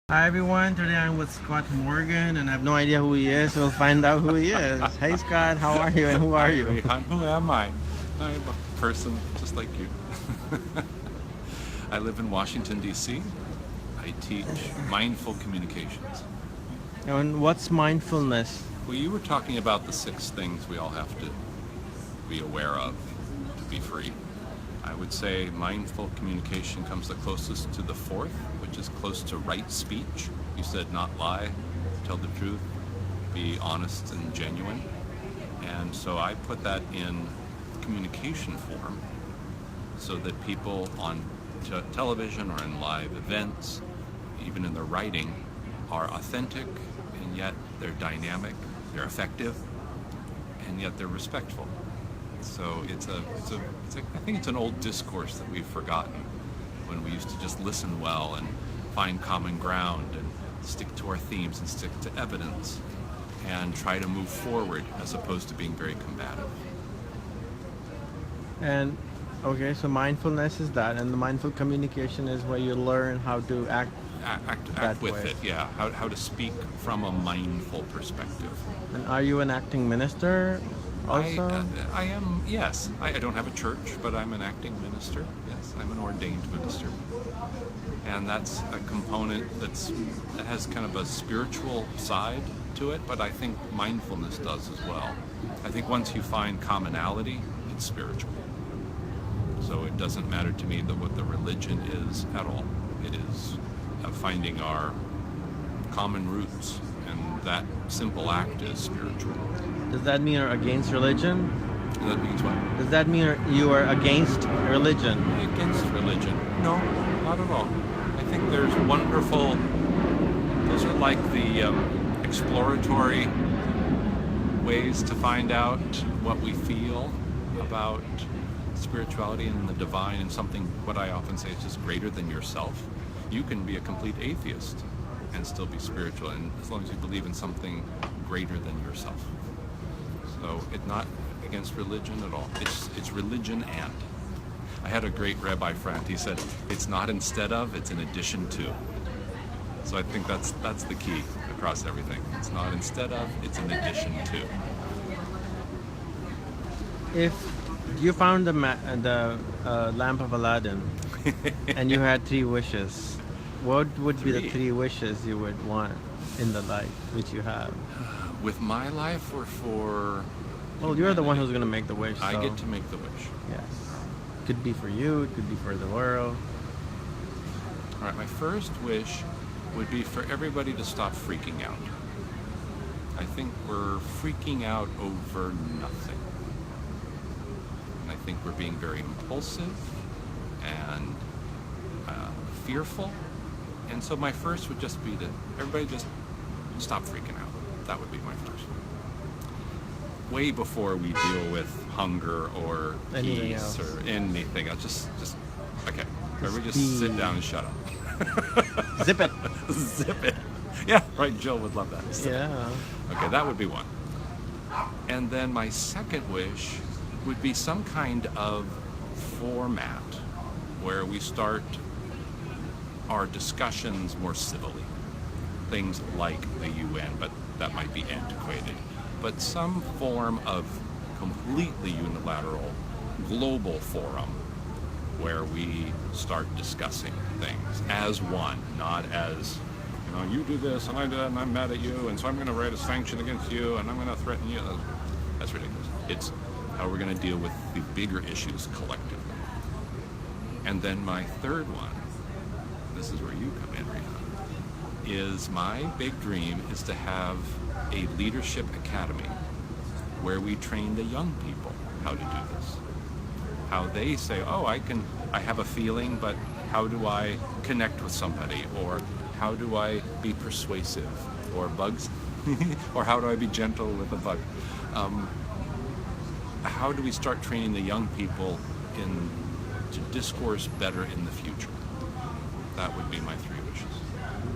Hi everyone, today I'm with Scott Morgan and I have no idea who he is. We'll find out who he is. Hey Scott, how are you and who are Hi, you? Rehan. Who am I? I'm a person just like you. I live in Washington, D.C. I teach mindful communications. And what's mindfulness? Well, you were talking about the 6 things we all have to be aware of to be free. I would say mindful communication comes the closest to the 4th, which is close to right speech. You said not lie, tell the truth, be honest and genuine. And so I put that in communication form so that people on television or in live events, even in their writing, are authentic, and yet they're dynamic, they're effective, and yet they're respectful. So I think it's an old discourse that we've forgotten, when we used to just listen well and find common ground and stick to our themes and stick to evidence and try to move forward as opposed to being very combative. And okay, so mindfulness is that, and the mindful communication is where you learn how to act Act that with way. it, yeah. How to speak from a mindful perspective. And are you an acting minister I, also? uh, I am, yes. I don't have a church, but I'm an acting minister. Yes, I'm an ordained minister. And that's a component that has kind of a spiritual side to it, but I think mindfulness does as well. I think once you find commonality, it's spiritual. So it doesn't matter to me what the religion is at all. It is finding our common roots, and that simple act is spiritual. Does that mean you're against religion? That means what? Does that mean you are against religion? Against religion? No, not at all. I think there's wonderful, those are like the exploratory ways to find out what we feel about spirituality and the divine, and something, what I often say, is just greater than yourself. You can be a complete atheist and still be spiritual, and as long as you believe in something greater than yourself. So it's not against religion at all. It's religion and. I had a great rabbi friend. He said, it's not instead of, it's in addition to. So I think that's the key across everything. It's not instead of, it's in addition to. If you found the lamp of Aladdin and you had 3 wishes, what would be the 3. 3 wishes you would want in the life which you have? With my life or for Well, you're the one who's humanity? going to make the wish. I So get to make the wish. yes, could be for you, it could be for the world. All right, my first wish would be for everybody to stop freaking out. I think we're freaking out over nothing. And I think we're being very impulsive and fearful. And so my first would just be to everybody just stop freaking out. That would be my first. Way before we deal with hunger or Anything peace else. or anything else. Just okay. Everybody Just just sit be- down and shut up. Zip it. Zip it. Yeah, right. Jill would love that. Yeah. Okay, that would be one. And then my second wish would be some kind of format where we start our discussions more civilly. Things like the UN, but that might be antiquated. But some form of completely unilateral global forum where we start discussing things as one, not as, you do this and I do that and I'm mad at you and so I'm going to write a sanction against you and I'm going to threaten you. That's ridiculous. It's how we're going to deal with the bigger issues collectively. And then my third one, this is where you come in, Rihanna, is my big dream is to have a leadership academy where we train the young people how to do this. How they say, I have a feeling, but how do I connect with somebody? Or how do I be persuasive? Or bugs? Or how do I be gentle with a bug? How do we start training the young people to discourse better in the future? That would be my 3 wishes.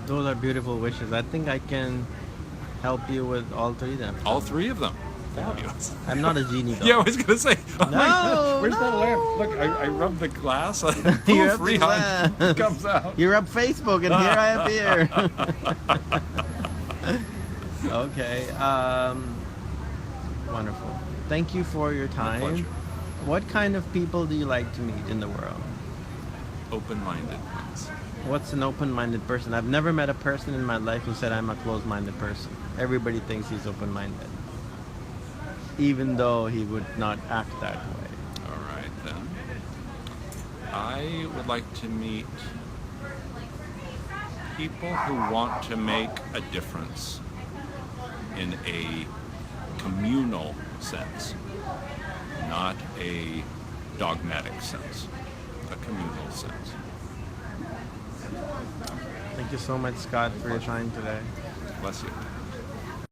Those are beautiful wishes. I think I can help you with all 3 of them. All 3 of them. fabulous. I'm not a genie though. Yeah, I was gonna say. Oh my No, God, where's that no. lamp? Look, I rubbed the glass. You Poof, rubbed the Rihan glass. comes out. You're up Facebook, and here I appear. Okay. Wonderful. Thank you for your time. pleasure. What kind of people do you like to meet in the world? Open-minded ones. What's an open-minded person? I've never met a person in my life who said I'm a closed-minded person. Everybody thinks he's open-minded, even though he would not act that way. All right then. I would like to meet people who want to make a difference in a communal sense, not a dogmatic sense, a communal sense. Thank you so much, Scott, for your time today. Bless you.